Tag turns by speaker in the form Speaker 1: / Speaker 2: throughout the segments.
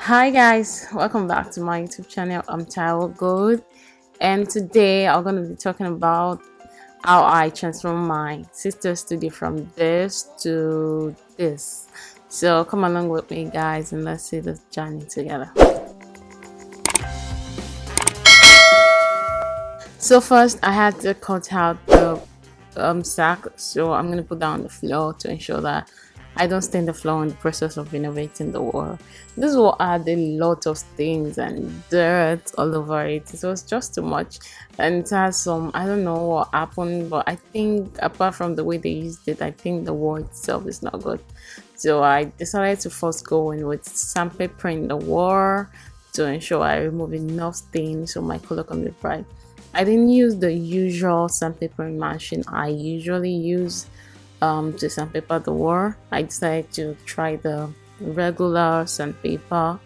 Speaker 1: Hi guys, welcome back to my YouTube channel. I'm Taiwo Good, and today I'm going to be talking about how I transform my sister studio from this to this. So come along with me guys and let's see this journey together. So first I had to cut out the sack, so I'm gonna put that on the floor to ensure that I don't stain the floor in the process of renovating the wall. This will add a lot of stains and dirt all over it. It was just too much, and it has some, I don't know what happened, but I think apart from the way they used it, I think the wall itself is not good. So I decided to first go in with sandpapering the wall to ensure I remove enough stains so my color can be bright. I didn't use the usual sandpapering machine I usually use to sandpaper the wall. I decided to try the regular sandpaper,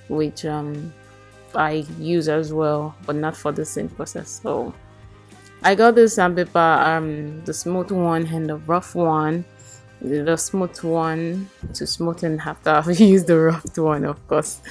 Speaker 1: which I use as well, but not for the same process. So I got this sandpaper, the smooth one and the rough one. The smooth one to smoothen after I've used the rough one, of course.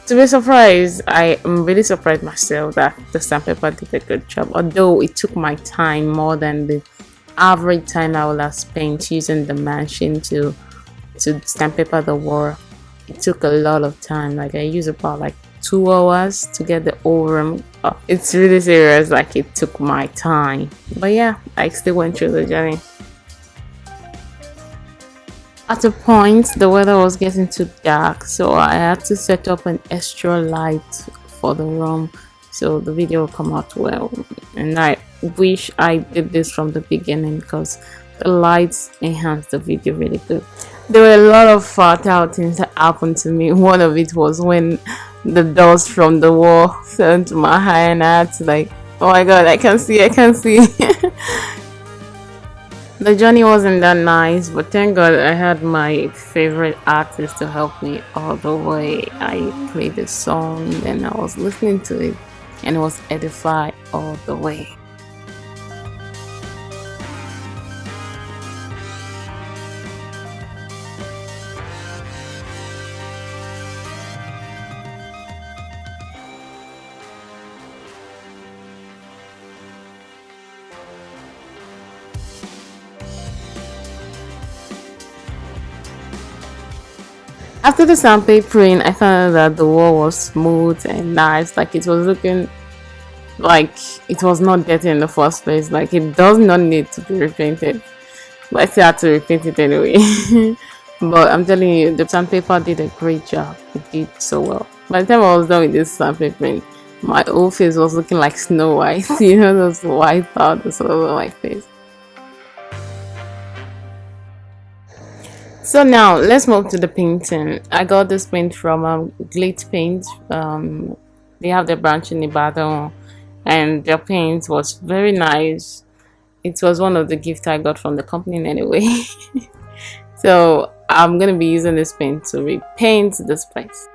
Speaker 1: To be surprised, I am really surprised myself that the sandpaper did a good job. Although it took my time more than the average time I would have spent using the machine to sandpaper the wall. It took a lot of time. Like I used about like 2 hours to get the whole room up. It's really serious. Like it took my time. But yeah, I still went through the journey. At a point, the weather was getting too dark, so I had to set up an extra light for the room so the video will come out well. And I wish I did this from the beginning because the lights enhanced the video really good. There were a lot of fatal things that happened to me. One of it was when the dust from the wall fell into my eye and I had to like, oh my god, I can see. The journey wasn't that nice, but thank God I had my favorite artist to help me all the way. I played the song and I was listening to it and it was edified all the way. After the sandpapering, I found out that the wall was smooth and nice, like it was looking like it was not dirty in the first place. Like it does not need to be repainted, but I still had to repaint it anyway. But I'm telling you, the sandpaper did a great job. It did so well. By the time I was done with this sandpapering, my whole face was looking like Snow White. You know, those white powders all over my face. So now let's move to the painting. I got this paint from Glade Paint. They have their branch in Ibadan, and their paint was very nice. It was one of the gifts I got from the company anyway. So I'm gonna be using this paint to repaint this place.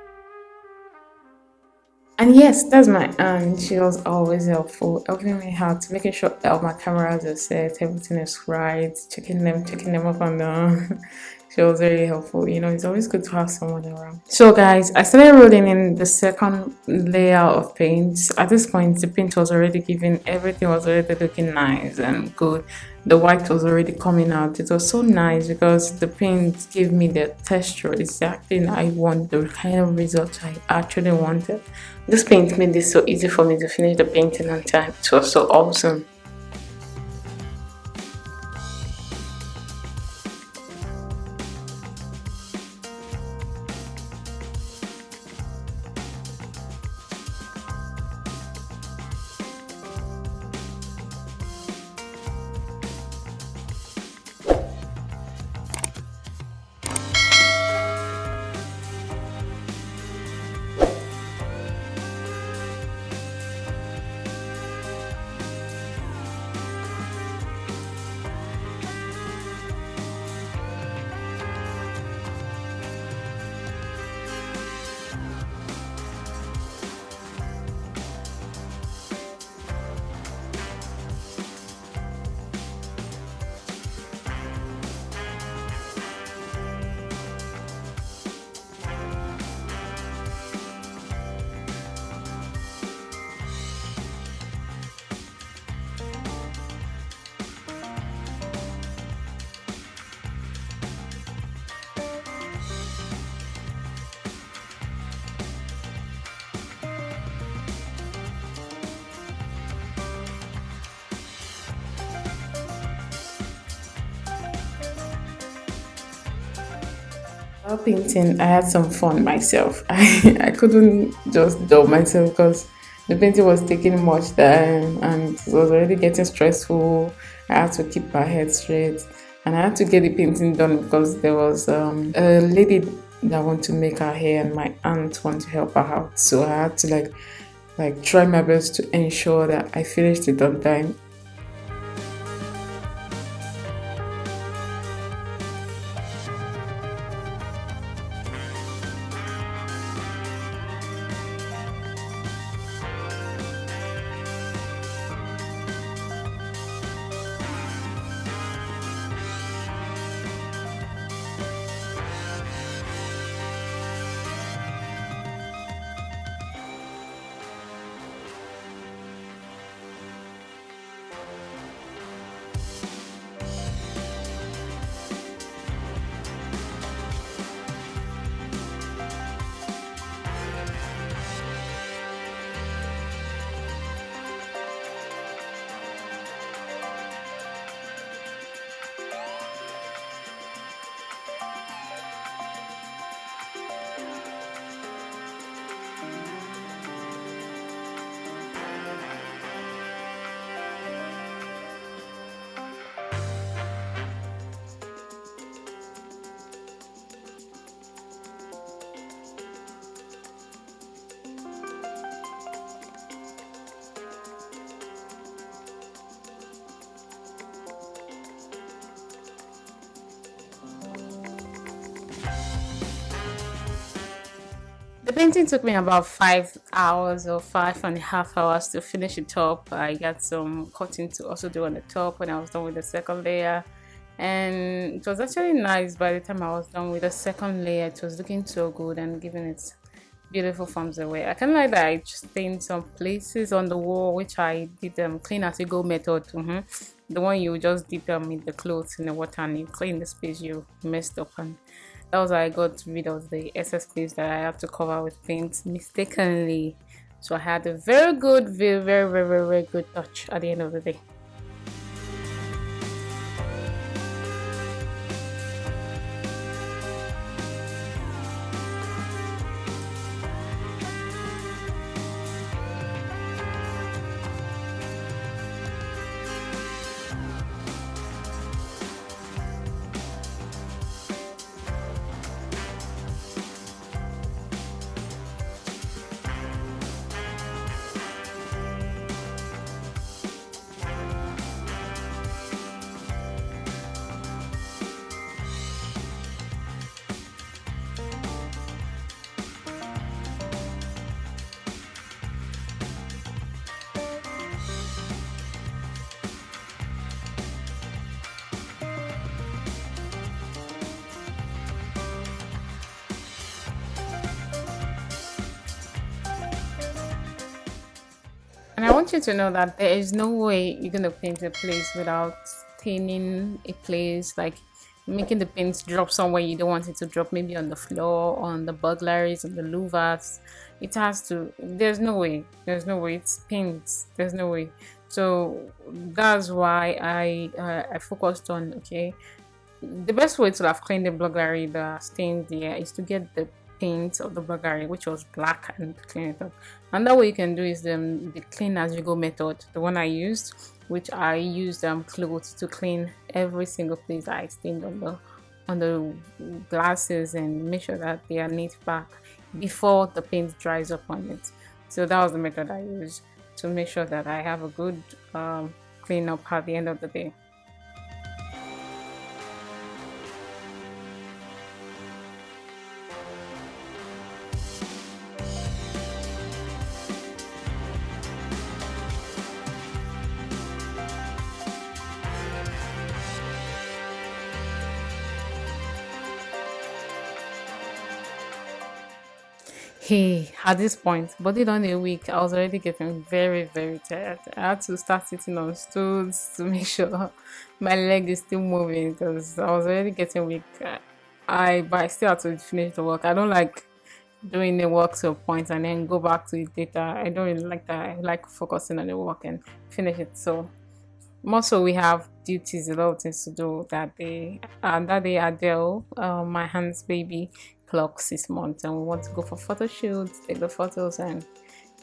Speaker 1: And yes, that's my aunt. She was always helpful, helping me out, making sure all my cameras are set, everything is right, checking them up and down. She was very helpful. You know, it's always good to have someone around. So guys, I started rolling in the second layer of paint. At this point, the paint was already giving, everything was already looking nice and good. The white was already coming out. It was so nice because the paint gave me the texture exactly I want, the kind of result I actually wanted. This paint made it so easy for me to finish the painting on time. It was so awesome. While painting, I had some fun myself. I couldn't just dull myself because the painting was taking much time and it was already getting stressful. I had to keep my head straight and I had to get the painting done because there was a lady that wanted to make her hair and my aunt wanted to help her out. So I had to like try my best to ensure that I finished it on time. The painting took me about 5 hours or 5.5 hours to finish it up. I got some cutting to also do on the top when I was done with the second layer. And it was actually nice by the time I was done with the second layer. It was looking so good and giving it beautiful forms away. I kind of like that I just stained some places on the wall, which I did clean as you go method. The one you just dip in the clothes in the water and you clean the space you messed up, and that was how I got rid of the excess space that I had to cover with paint mistakenly. So I had a very good, very good touch at the end of the day. And I want you to know that there is no way you're gonna paint a place without staining a place, like making the paint drop somewhere you don't want it to drop, maybe on the floor, on the burglaries, on the louvers. It has to. There's no way. There's no way. It's paint. There's no way. So that's why I focused on, okay, the best way to have cleaned the burglary, the stains there, is to get the paint of the burglary, which was black, and clean it up. Another way you can do is the clean as you go method, the one I used, which I used clothes to clean every single place that I stained on the glasses and make sure that they are neat back before the paint dries up on it. So that was the method I used to make sure that I have a good clean up at the end of the day. Hey, at this point, but it on a week, I was already getting very tired. I had to start sitting on stools to make sure my leg is still moving because I was already getting weak. But I still had to finish the work. I don't like doing the work to a point and then go back to it later. I don't really like that. I like focusing on the work and finish it. So More so, we have duties, a lot of things to do that day. And that day, Adele, my hands baby, clock 6 months, and we want to go for photo shoots, take the photos, and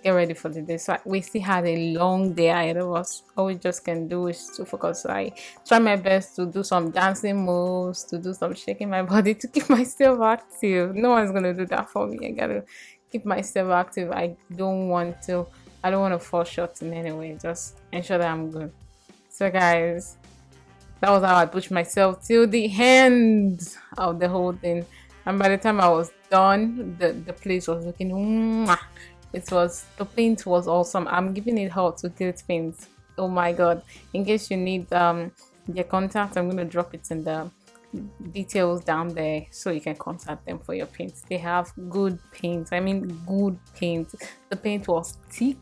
Speaker 1: get ready for the day. So we still had a long day ahead of us. All we just can do is to focus. I try my best to do some dancing moves, to do some shaking my body to keep myself active. No one's gonna do that for me. I gotta keep myself active. I don't want to fall short in any way. Just ensure that I'm good. So guys, that was how I pushed myself till the end of the whole thing. And by the time I was done, the place was looking mwah. The paint was awesome. I'm giving it hot to get paint. Oh my god. In case you need their contact, I'm gonna drop it in the details down there so you can contact them for your paints. They have good paint. I mean good paint. The paint was thick.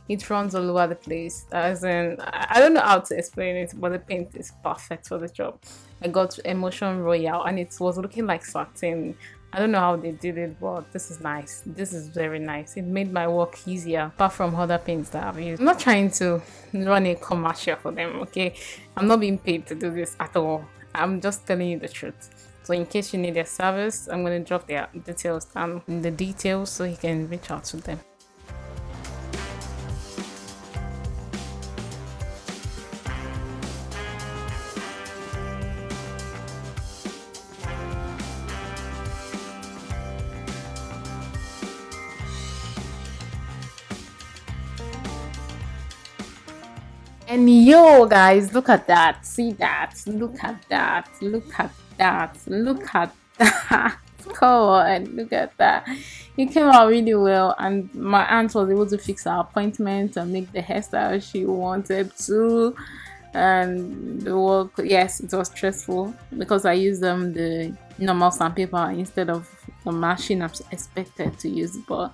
Speaker 1: It runs all over the place. As in, I don't know how to explain it, but the paint is perfect for the job. I got Emotion Royale and it was looking like satin. I don't know how they did it, but this is nice. This is very nice. It made my work easier apart from other paints that I've used. I'm not trying to run a commercial for them, okay? I'm not being paid to do this at all. I'm just telling you the truth. So in case you need their service, I'm going to drop their details down in the details so you can reach out to them. And yo, guys, look at that. See that. Look at that. Look at that. Look at that. Come on, look at that. It came out really well, and my aunt was able to fix her appointment and make the hairstyle she wanted to. And the work, yes, it was stressful because I used the normal sandpaper instead of the machine I'm expected to use, but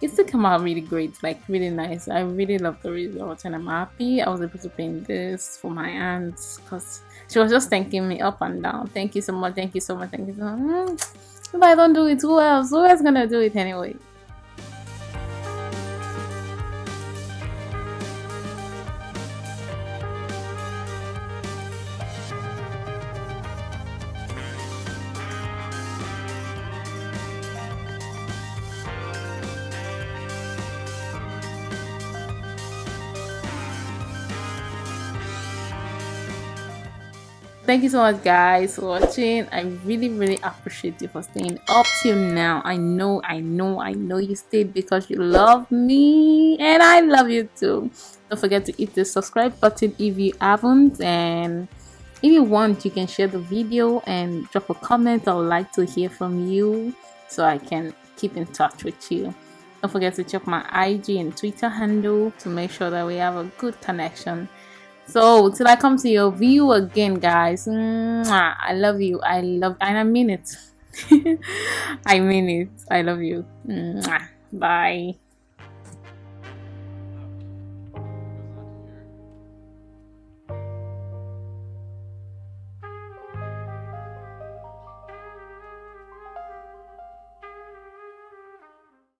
Speaker 1: it still came out really great, like really nice. I really love the result and I'm happy I was able to paint this for my aunt because she was just thanking me up and down. Thank you so much, thank you so much, thank you so much. If I don't do it, who else? Who else gonna do it anyway? Thank you so much guys for watching. I really appreciate you for staying up till now. I know you stayed because you love me and I love you too. Don't forget to hit the subscribe button if you haven't, and if you want you can share the video and drop a comment. I would like to hear from you so I can keep in touch with you. Don't forget to check my IG and Twitter handle to make sure that we have a good connection. So till I come to your view again, guys, I love you. And I mean it. I mean it. I love you. Bye.